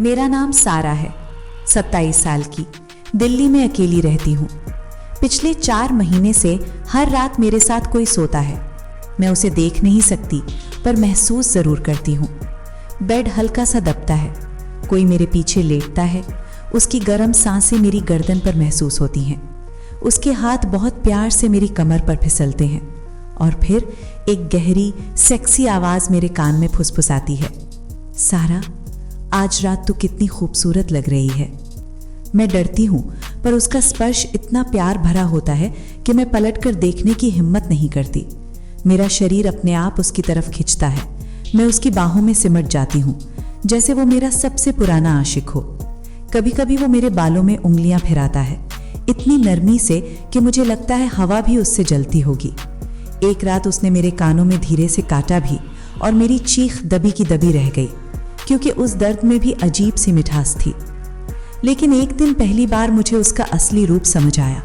मेरा नाम सारा है, 27 साल की। दिल्ली में अकेली रहती हूँ। पिछले 4 महीने से हर रात मेरे साथ कोई सोता है। मैं उसे देख नहीं सकती, पर महसूस ज़रूर करती हूँ। बेड हल्का सा दबता है, कोई मेरे पीछे लेटता है। उसकी गर्म सांसें मेरी गर्दन पर महसूस होती हैं। उसके हाथ बहुत प्यार से मेरी कमर पर फिसलते हैं और फिर एक गहरी, सेक्सी आवाज़ मेरे कान में फुसफुसाती है, सारा, आज रात तू कितनी खूबसूरत लग रही है। मैं डरती हूँ, पर उसका स्पर्श इतना प्यार भरा होता है कि मैं पलटकर देखने की हिम्मत नहीं करती। मेरा शरीर अपने आप उसकी तरफ खिंचता है। मैं उसकी बाहों में सिमट जाती हूँ, जैसे वो मेरा सबसे पुराना आशिक हो। कभी कभी वो मेरे बालों में उंगलियां फिराता है, इतनी नरमी से कि मुझे लगता है हवा भी उससे जलती होगी। एक रात उसने मेरे कानों में धीरे से काटा भी और मेरी चीख दबी की दबी रह गई, क्योंकि उस दर्द में भी अजीब सी मिठास थी। लेकिन एक दिन पहली बार मुझे उसका असली रूप समझ आया।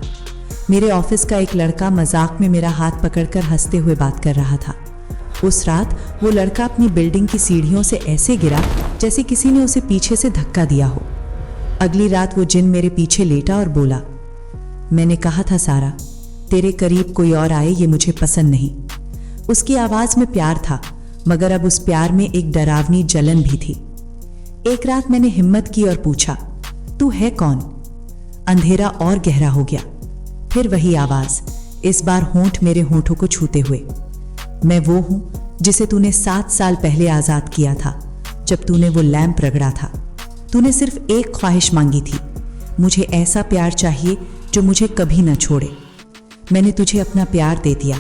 मेरे ऑफिस का एक लड़का मजाक में मेरा हाथ पकड़कर हंसते हुए बात कर रहा था। उस रात वो लड़का अपनी बिल्डिंग की सीढ़ियों से ऐसे गिरा जैसे किसी ने उसे पीछे से धक्का दिया हो। अगली रात वो जिन मेरे पीछे लेटा और बोला, मैंने कहा था सारा, तेरे करीब कोई और आए ये मुझे पसंद नहीं। उसकी आवाज में प्यार था, मगर अब उस प्यार में एक डरावनी जलन भी थी। एक रात मैंने हिम्मत की और पूछा, तू है कौन? अंधेरा और गहरा हो गया। फिर वही आवाज, इस बार होंठ मेरे होंठों को छूते हुए, मैं वो हूं जिसे तूने 7 साल पहले आजाद किया था, जब तूने वो लैंप रगड़ा था। तूने सिर्फ एक ख्वाहिश मांगी थी, मुझे ऐसा प्यार चाहिए जो मुझे कभी न छोड़े। मैंने तुझे अपना प्यार दे दिया,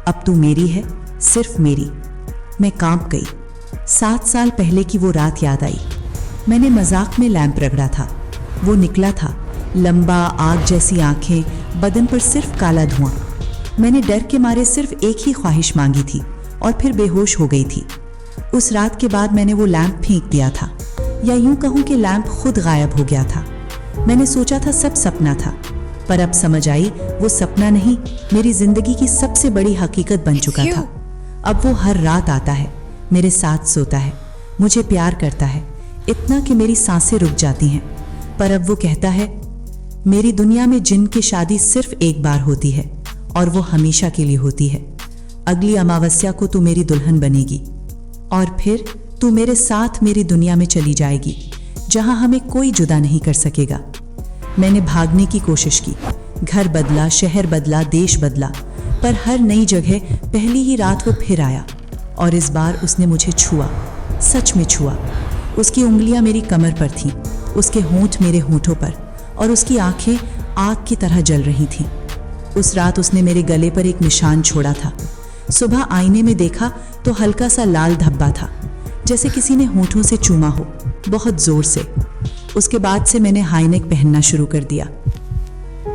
अब तू मेरी है, सिर्फ मेरी। मैं कांप गई। 7 साल पहले की वो रात याद आई। मैंने मजाक में लैंप रगड़ा था। वो निकला था, लंबा, आग जैसी आंखें, बदन पर सिर्फ काला धुआं। मैंने डर के मारे सिर्फ एक ही ख्वाहिश मांगी थी और फिर बेहोश हो गई थी। उस रात के बाद मैंने वो लैंप फेंक दिया था, या यूं कहूं कि लैंप खुद गायब हो गया था। मैंने सोचा था सब सपना था, पर अब समझ आई वो सपना नहीं, मेरी जिंदगी की सबसे बड़ी हकीकत बन चुका था। अब वो हर रात आता है, मेरे साथ सोता है, मुझे प्यार करता है, इतना कि मेरी सांसें रुक जाती हैं। पर अब वो कहता है, मेरी दुनिया में जिन की शादी सिर्फ एक बार होती है और वो हमेशा के लिए होती है। अगली अमावस्या को तू मेरी दुल्हन बनेगी और फिर तू मेरे साथ मेरी दुनिया में चली जाएगी, जहां हमें कोई जुदा नहीं कर सकेगा। मैंने भागने की कोशिश की, घर बदला, शहर बदला, देश बदला, पर हर नई जगह पहली ही रात वो फिर आया और इस बार उसने मुझे छुआ, सच में छुआ। उसकी उंगलियां मेरी कमर पर थीं, उसके होंठ मेरे होंठों पर, और उसकी आंखें आग की तरह जल रही थीं। उस रात उसने मेरे गले पर एक निशान छोड़ा था। सुबह आईने में देखा तो हल्का सा लाल धब्बा था, जैसे किसी ने होंठों से चूमा हो, बहुत जोर से। उसके बाद से मैंने हाई नेक पहनना शुरू कर दिया।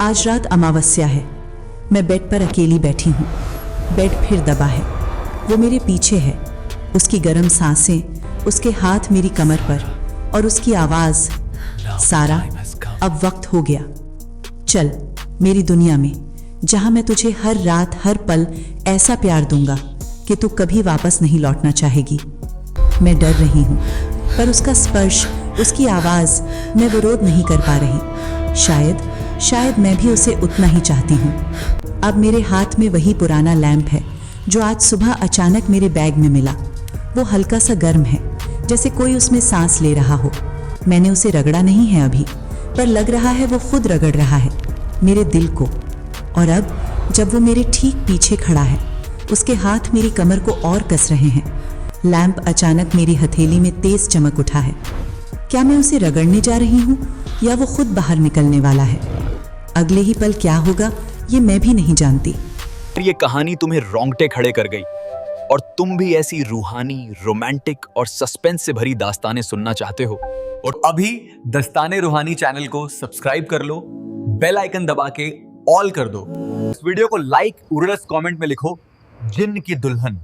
आज रात अमावस्या है। मैं बेड पर अकेली बैठी हूँ। बेड फिर दबा है, वो मेरे पीछे है। उसकी गर्म सांसें, उसके हाथ मेरी कमर पर, और उसकी आवाज, सारा, अब वक्त हो गया। चल मेरी दुनिया में, जहां मैं तुझे हर रात, हर पल ऐसा प्यार दूंगा कि तू कभी वापस नहीं लौटना चाहेगी। मैं डर रही हूँ, पर उसका स्पर्श, उसकी आवाज, मैं विरोध नहीं कर पा रही। शायद मैं भी उसे उतना ही चाहती हूँ। अब मेरे हाथ में वही पुराना लैंप है जो आज सुबह अचानक मेरे बैग में मिला। वो हल्का सा गर्म है, जैसे कोई उसमें सांस ले रहा हो। मैंने उसे रगड़ा नहीं है अभी, पर लग रहा है वो खुद रगड़ रहा है मेरे दिल को। और अब जब वो मेरे ठीक पीछे खड़ा है, उसके हाथ मेरी कमर को और कस रहे हैं। लैंप अचानक मेरी हथेली में तेज चमक उठा है। क्या मैं उसे रगड़ने जा रही हूँ या वो खुद बाहर निकलने वाला है? अगले ही पल क्या होगा ये मैं भी नहीं जानती। ये कहानी तुम्हें रोंगटे खड़े कर गई और तुम भी ऐसी रूहानी, रोमांटिक और सस्पेंस से भरी दास्तानें सुनना चाहते हो और अभी दस्ताने रूहानी चैनल को सब्सक्राइब कर लो, बेल आइकन दबा के ऑल कर दो। इस वीडियो को लाइक उर्स कमेंट में लिखो, जिन की दुल्हन,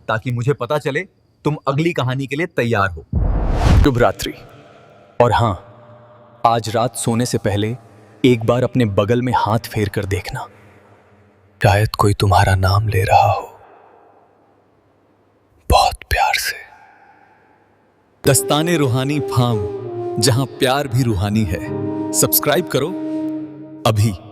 ताकि मुझे पता चले तुम अगली कहानी के लिए तैयार हो। शुभ रात्रि। और हाँ, आज रात सोने से पहले एक बार अपने बगल में हाथ फेर कर देखना, शायद कोई तुम्हारा नाम ले रहा हो, बहुत प्यार से। दस्ताने रूहानी फार्म जहां प्यार भी रूहानी है। सब्सक्राइब करो अभी।